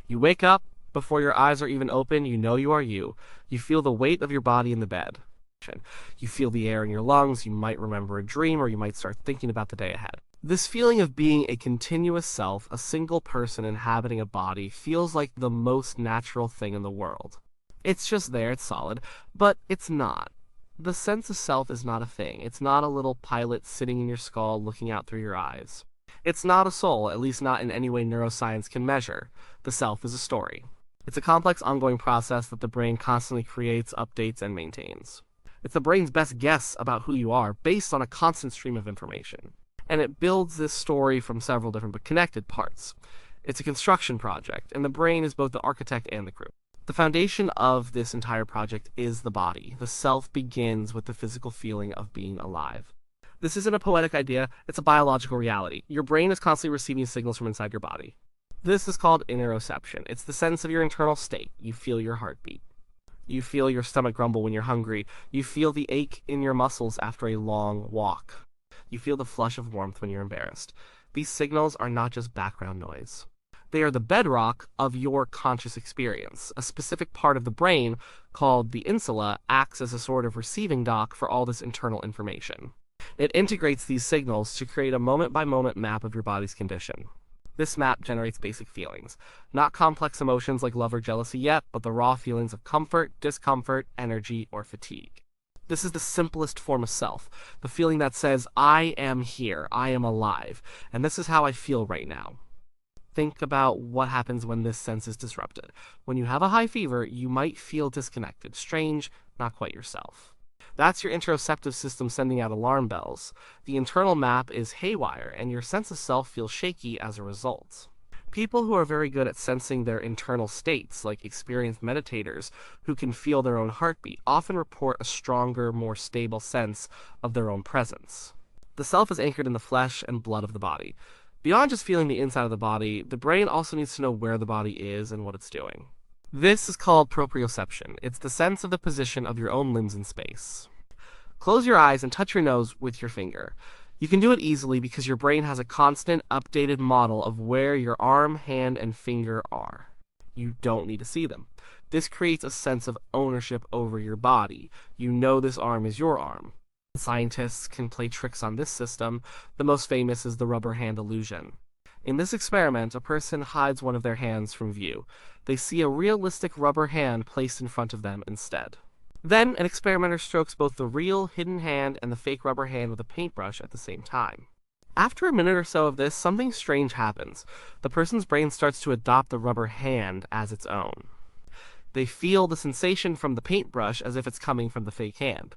You wake up, before your eyes are even open, you know you are you. You feel the weight of your body in the bed. You feel the air in your lungs, you might remember a dream, or you might start thinking about the day ahead. This feeling of being a continuous self, a single person inhabiting a body, feels like the most natural thing in the world. It's just there, it's solid, but it's not. The sense of self is not a thing. It's not a little pilot sitting in your skull looking out through your eyes. It's not a soul, at least not in any way neuroscience can measure. The self is a story. It's a complex ongoing process that the brain constantly creates, updates, and maintains. It's the brain's best guess about who you are based on a constant stream of information. And it builds this story from several different but connected parts. It's a construction project, and the brain is both the architect and the crew. The foundation of this entire project is the body. The self begins with the physical feeling of being alive. This isn't a poetic idea, it's a biological reality. Your brain is constantly receiving signals from inside your body. This is called interoception. It's the sense of your internal state. You feel your heartbeat. You feel your stomach grumble when you're hungry. You feel the ache in your muscles after a long walk. You feel the flush of warmth when you're embarrassed. These signals are not just background noise. They are the bedrock of your conscious experience. A specific part of the brain, called the insula, acts as a sort of receiving dock for all this internal information. It integrates these signals to create a moment-by-moment map of your body's condition. This map generates basic feelings. Not complex emotions like love or jealousy yet, but the raw feelings of comfort, discomfort, energy, or fatigue. This is the simplest form of self, the feeling that says, I am here, I am alive, and this is how I feel right now. Think about what happens when this sense is disrupted. When you have a high fever, you might feel disconnected, strange, not quite yourself. That's your interoceptive system sending out alarm bells. The internal map is haywire, and your sense of self feels shaky as a result. People who are very good at sensing their internal states, like experienced meditators who can feel their own heartbeat, often report a stronger, more stable sense of their own presence. The self is anchored in the flesh and blood of the body. Beyond just feeling the inside of the body, the brain also needs to know where the body is and what it's doing. This is called proprioception. It's the sense of the position of your own limbs in space. Close your eyes and touch your nose with your finger. You can do it easily because your brain has a constant, updated model of where your arm, hand, and finger are. You don't need to see them. This creates a sense of ownership over your body. You know this arm is your arm. Scientists can play tricks on this system. The most famous is the rubber hand illusion. In this experiment, a person hides one of their hands from view. They see a realistic rubber hand placed in front of them instead. Then, an experimenter strokes both the real hidden hand and the fake rubber hand with a paintbrush at the same time. After a minute or so of this, something strange happens. The person's brain starts to adopt the rubber hand as its own. They feel the sensation from the paintbrush as if it's coming from the fake hand.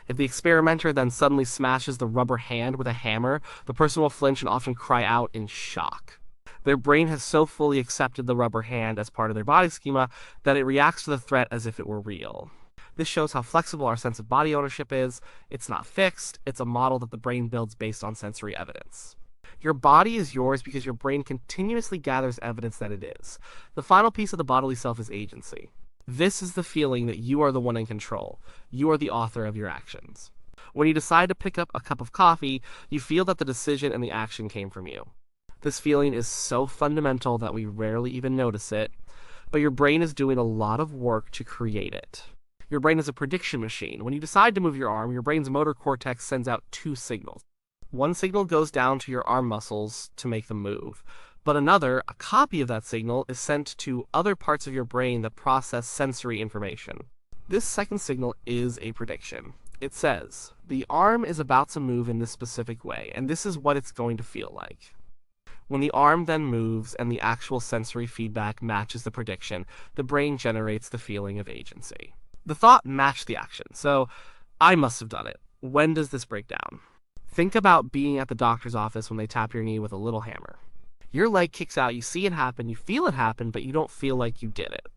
If the experimenter then suddenly smashes the rubber hand with a hammer, the person will flinch and often cry out in shock. Their brain has so fully accepted the rubber hand as part of their body schema that it reacts to the threat as if it were real. This shows how flexible our sense of body ownership is. It's not fixed, it's a model that the brain builds based on sensory evidence. Your body is yours because your brain continuously gathers evidence that it is. The final piece of the bodily self is agency. This is the feeling that you are the one in control. You are the author of your actions. When you decide to pick up a cup of coffee, you feel that the decision and the action came from you. This feeling is so fundamental that we rarely even notice it, but your brain is doing a lot of work to create it. Your brain is a prediction machine. When you decide to move your arm, your brain's motor cortex sends out two signals. One signal goes down to your arm muscles to make them move, but another, a copy of that signal, is sent to other parts of your brain that process sensory information. This second signal is a prediction. It says, the arm is about to move in this specific way, and this is what it's going to feel like. When the arm then moves and the actual sensory feedback matches the prediction, the brain generates the feeling of agency. The thought matched the action, so I must have done it. When does this break down? Think about being at the doctor's office when they tap your knee with a little hammer. Your leg kicks out, you see it happen, you feel it happen, but you don't feel like you did it.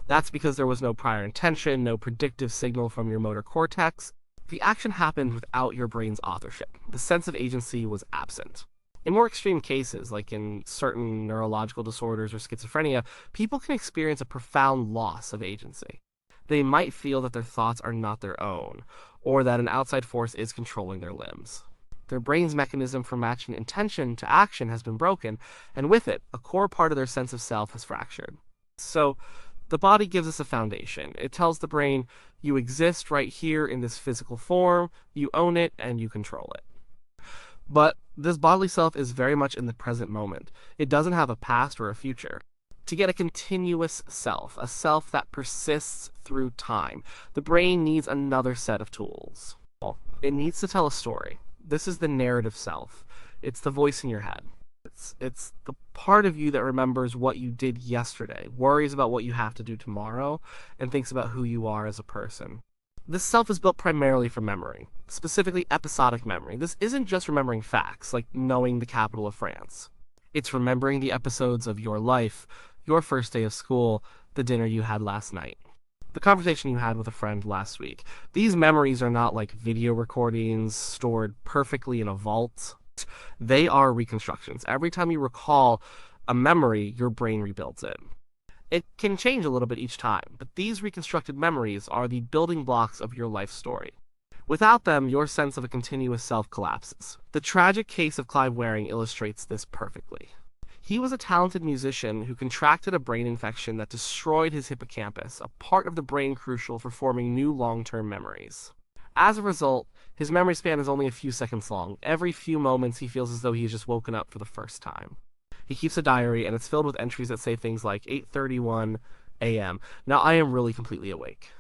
That's because there was no prior intention, no predictive signal from your motor cortex. The action happened without your brain's authorship. The sense of agency was absent. In more extreme cases, like in certain neurological disorders or schizophrenia, people can experience a profound loss of agency. They might feel that their thoughts are not their own, or that an outside force is controlling their limbs. Their brain's mechanism for matching intention to action has been broken, and with it, a core part of their sense of self has fractured. So, the body gives us a foundation. It tells the brain, you exist right here in this physical form, you own it, and you control it. But this bodily self is very much in the present moment. It doesn't have a past or a future. To get a continuous self, a self that persists through time, the brain needs another set of tools. It needs to tell a story. This is the narrative self. It's the voice in your head. It's the part of you that remembers what you did yesterday, worries about what you have to do tomorrow, and thinks about who you are as a person. This self is built primarily from memory, specifically episodic memory. This isn't just remembering facts, like knowing the capital of France. It's remembering the episodes of your life, your first day of school, the dinner you had last night, the conversation you had with a friend last week. These memories are not like video recordings stored perfectly in a vault. They are reconstructions. Every time you recall a memory, your brain rebuilds it. It can change a little bit each time, but these reconstructed memories are the building blocks of your life story. Without them, your sense of a continuous self collapses. The tragic case of Clive Wearing illustrates this perfectly. He was a talented musician who contracted a brain infection that destroyed his hippocampus, a part of the brain crucial for forming new long-term memories. As a result, his memory span is only a few seconds long. Every few moments, he feels as though he has just woken up for the first time. He keeps a diary, and it's filled with entries that say things like 8:31 a.m. Now I am really completely awake.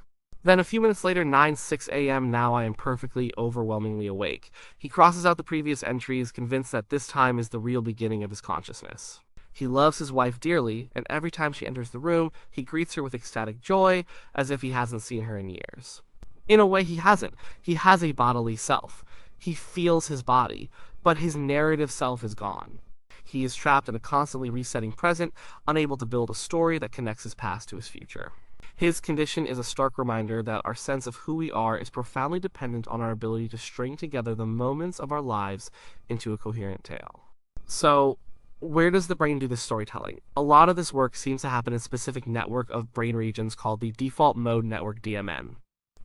Then a few minutes later, 9:06 a.m. Now I am perfectly, overwhelmingly awake. He crosses out the previous entries, convinced that this time is the real beginning of his consciousness. He loves his wife dearly, and every time she enters the room, he greets her with ecstatic joy, as if he hasn't seen her in years. In a way, he hasn't. He has a bodily self. He feels his body, but his narrative self is gone. He is trapped in a constantly resetting present, unable to build a story that connects his past to his future. His condition is a stark reminder that our sense of who we are is profoundly dependent on our ability to string together the moments of our lives into a coherent tale. So, where does the brain do this storytelling? A lot of this work seems to happen in a specific network of brain regions called the Default Mode Network DMN.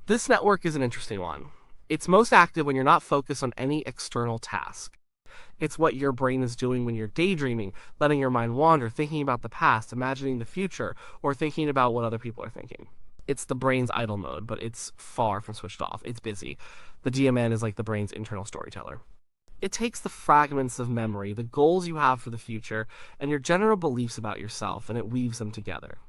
This network is an interesting one. It's most active when you're not focused on any external task. It's what your brain is doing when you're daydreaming, letting your mind wander, thinking about the past, imagining the future, or thinking about what other people are thinking. It's the brain's idle mode, but it's far from switched off. It's busy. The DMN is like the brain's internal storyteller. It takes the fragments of memory, the goals you have for the future, and your general beliefs about yourself, and it weaves them together.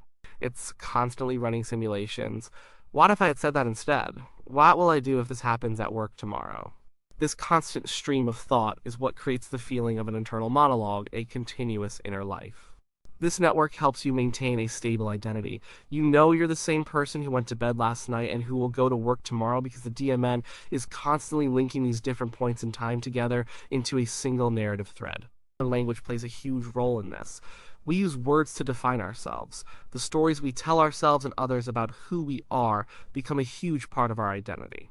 It's constantly running simulations. What if I had said that instead? What will I do if this happens at work tomorrow? This constant stream of thought is what creates the feeling of an internal monologue, a continuous inner life. This network helps you maintain a stable identity. You know you're the same person who went to bed last night and who will go to work tomorrow because the DMN is constantly linking these different points in time together into a single narrative thread. Language plays a huge role in this. We use words to define ourselves. The stories we tell ourselves and others about who we are become a huge part of our identity.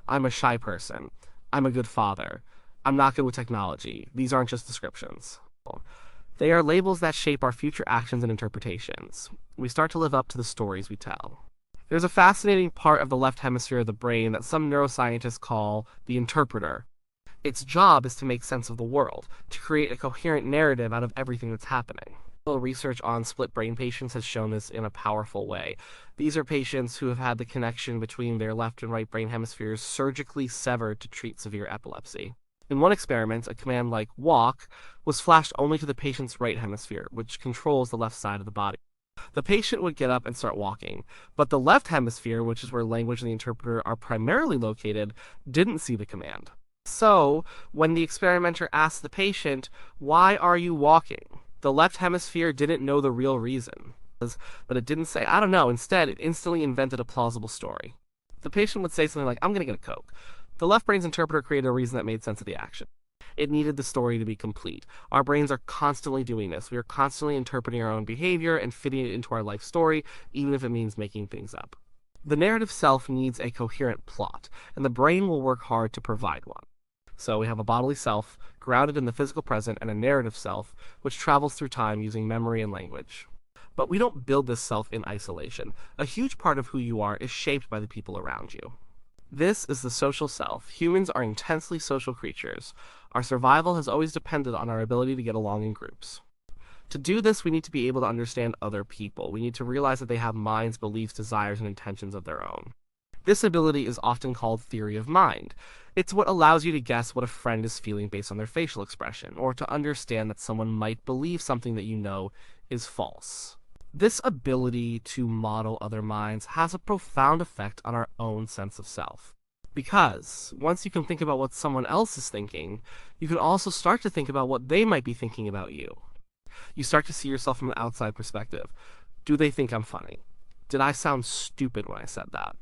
I'm a shy person. I'm a good father. I'm not good with technology. These aren't just descriptions. They are labels that shape our future actions and interpretations. We start to live up to the stories we tell. There's a fascinating part of the left hemisphere of the brain that some neuroscientists call the interpreter. Its job is to make sense of the world, to create a coherent narrative out of everything that's happening. Research on split brain patients has shown this in a powerful way. These are patients who have had the connection between their left and right brain hemispheres surgically severed to treat severe epilepsy. In one experiment, a command like walk was flashed only to the patient's right hemisphere, which controls the left side of the body. The patient would get up and start walking, but the left hemisphere, which is where language and the interpreter are primarily located, didn't see the command. So, when the experimenter asked the patient, "Why are you walking?" the left hemisphere didn't know the real reason, but it didn't say, "I don't know." Instead, it instantly invented a plausible story. The patient would say something like, "I'm going to get a Coke." The left brain's interpreter created a reason that made sense of the action. It needed the story to be complete. Our brains are constantly doing this. We are constantly interpreting our own behavior and fitting it into our life story, even if it means making things up. The narrative self needs a coherent plot, and the brain will work hard to provide one. So we have a bodily self, grounded in the physical present, and a narrative self, which travels through time using memory and language. But we don't build this self in isolation. A huge part of who you are is shaped by the people around you. This is the social self. Humans are intensely social creatures. Our survival has always depended on our ability to get along in groups. To do this, we need to be able to understand other people. We need to realize that they have minds, beliefs, desires, and intentions of their own. This ability is often called theory of mind. It's what allows you to guess what a friend is feeling based on their facial expression, or to understand that someone might believe something that you know is false. This ability to model other minds has a profound effect on our own sense of self. Because once you can think about what someone else is thinking, you can also start to think about what they might be thinking about you. You start to see yourself from an outside perspective. Do they think I'm funny? Did I sound stupid when I said that?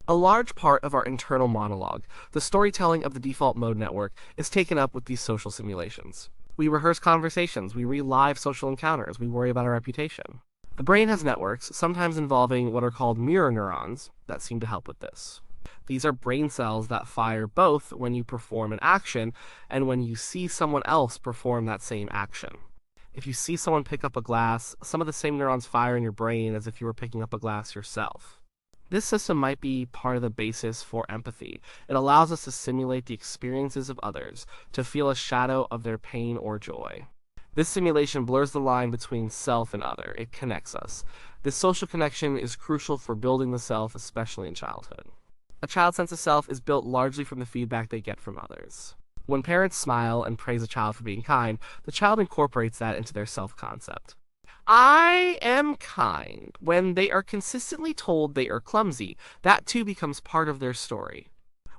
A large part of our internal monologue, the storytelling of the default mode network, is taken up with these social simulations. We rehearse conversations, we relive social encounters, we worry about our reputation. The brain has networks, sometimes involving what are called mirror neurons, that seem to help with this. These are brain cells that fire both when you perform an action and when you see someone else perform that same action. If you see someone pick up a glass, some of the same neurons fire in your brain as if you were picking up a glass yourself. This system might be part of the basis for empathy. It allows us to simulate the experiences of others, to feel a shadow of their pain or joy. This simulation blurs the line between self and other. It connects us. This social connection is crucial for building the self, especially in childhood. A child's sense of self is built largely from the feedback they get from others. When parents smile and praise a child for being kind, the child incorporates that into their self-concept. I am kind. When they are consistently told they are clumsy, that too becomes part of their story.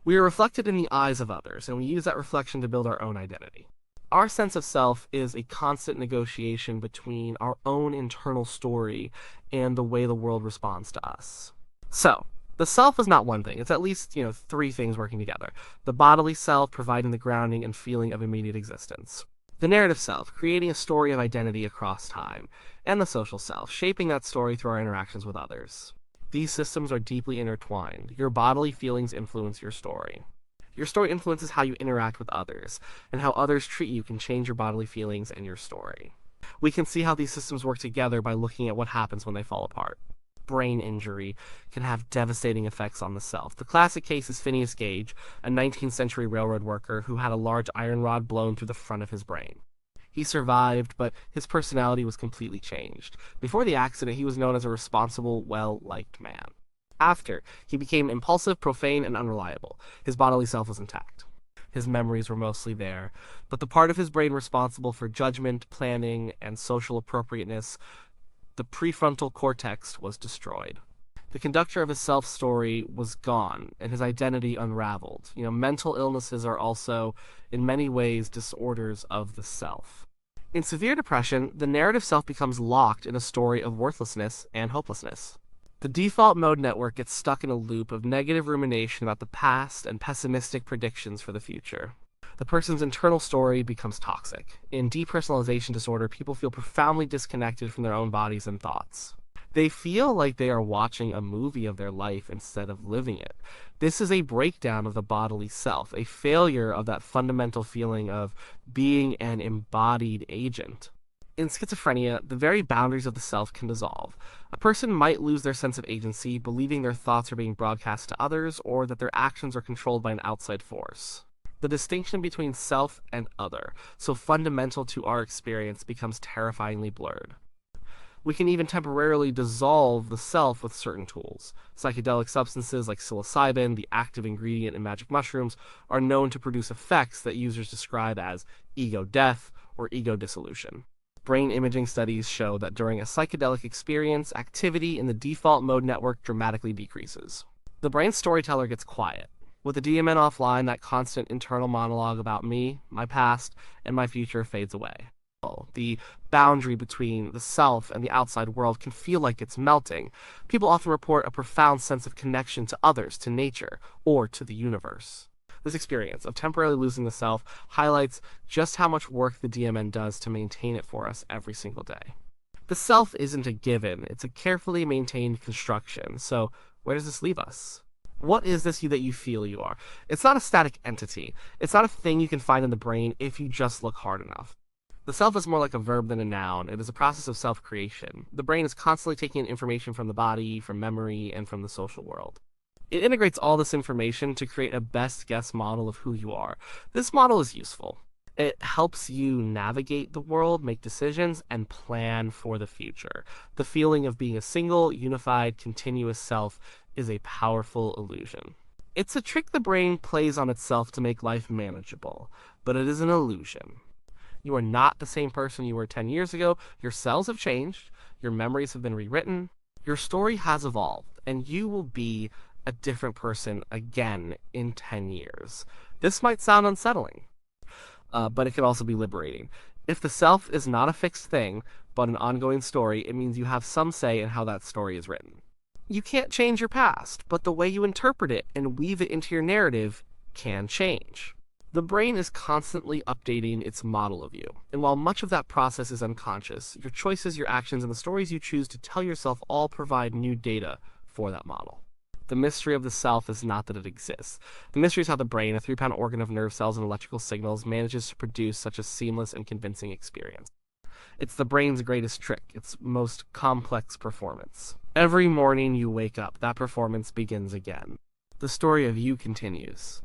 We are reflected in the eyes of others, and we use that reflection to build our own identity. Our sense of self is a constant negotiation between our own internal story and the way the world responds to us. So, the self is not one thing. It's at least, three things working together. The bodily self, providing the grounding and feeling of immediate existence. The narrative self, creating a story of identity across time. And the social self, shaping that story through our interactions with others. These systems are deeply intertwined. Your bodily feelings influence your story. Your story influences how you interact with others, and how others treat you can change your bodily feelings and your story. We can see how these systems work together by looking at what happens when they fall apart. Brain injury can have devastating effects on the self. The classic case is Phineas Gage, a 19th century railroad worker who had a large iron rod blown through the front of his brain. He survived, but his personality was completely changed. Before the accident, he was known as a responsible, well-liked man. After, he became impulsive, profane, and unreliable. His bodily self was intact. His memories were mostly there, but the part of his brain responsible for judgment, planning, and social appropriateness, the prefrontal cortex, was destroyed. The conductor of his self-story was gone, and his identity unraveled. Mental illnesses are also, in many ways, disorders of the self. In severe depression, the narrative self becomes locked in a story of worthlessness and hopelessness. The default mode network gets stuck in a loop of negative rumination about the past and pessimistic predictions for the future. The person's internal story becomes toxic. In depersonalization disorder, people feel profoundly disconnected from their own bodies and thoughts. They feel like they are watching a movie of their life instead of living it. This is a breakdown of the bodily self, a failure of that fundamental feeling of being an embodied agent. In schizophrenia, the very boundaries of the self can dissolve. A person might lose their sense of agency, believing their thoughts are being broadcast to others, or that their actions are controlled by an outside force. The distinction between self and other, so fundamental to our experience, becomes terrifyingly blurred. We can even temporarily dissolve the self with certain tools. Psychedelic substances like psilocybin, the active ingredient in magic mushrooms, are known to produce effects that users describe as ego death or ego dissolution. Brain imaging studies show that during a psychedelic experience, activity in the default mode network dramatically decreases. The brain's storyteller gets quiet. With the DMN offline, that constant internal monologue about me, my past, and my future fades away. The boundary between the self and the outside world can feel like it's melting. People often report a profound sense of connection to others, to nature, or to the universe. This experience of temporarily losing the self highlights just how much work the DMN does to maintain it for us every single day. The self isn't a given, it's a carefully maintained construction. So where does this leave us? What is this you that you feel you are? It's not a static entity. It's not a thing you can find in the brain if you just look hard enough. The self is more like a verb than a noun. It is a process of self-creation. The brain is constantly taking in information from the body, from memory, and from the social world. It integrates all this information to create a best guess model of who you are. This model is useful. It helps you navigate the world, make decisions, and plan for the future. The feeling of being a single, unified, continuous self is a powerful illusion. It's a trick the brain plays on itself to make life manageable, but it is an illusion. You are not the same person you were 10 years ago. Your cells have changed, your memories have been rewritten, your story has evolved, and you will be a different person again in 10 years. This might sound unsettling, but it can also be liberating. If the self is not a fixed thing, but an ongoing story, it means you have some say in how that story is written. You can't change your past, but the way you interpret it and weave it into your narrative can change. The brain is constantly updating its model of you, and while much of that process is unconscious, your choices, your actions, and the stories you choose to tell yourself all provide new data for that model. The mystery of the self is not that it exists. The mystery is how the brain, a 3-pound organ of nerve cells and electrical signals, manages to produce such a seamless and convincing experience. It's the brain's greatest trick, its most complex performance. Every morning you wake up, that performance begins again. The story of you continues.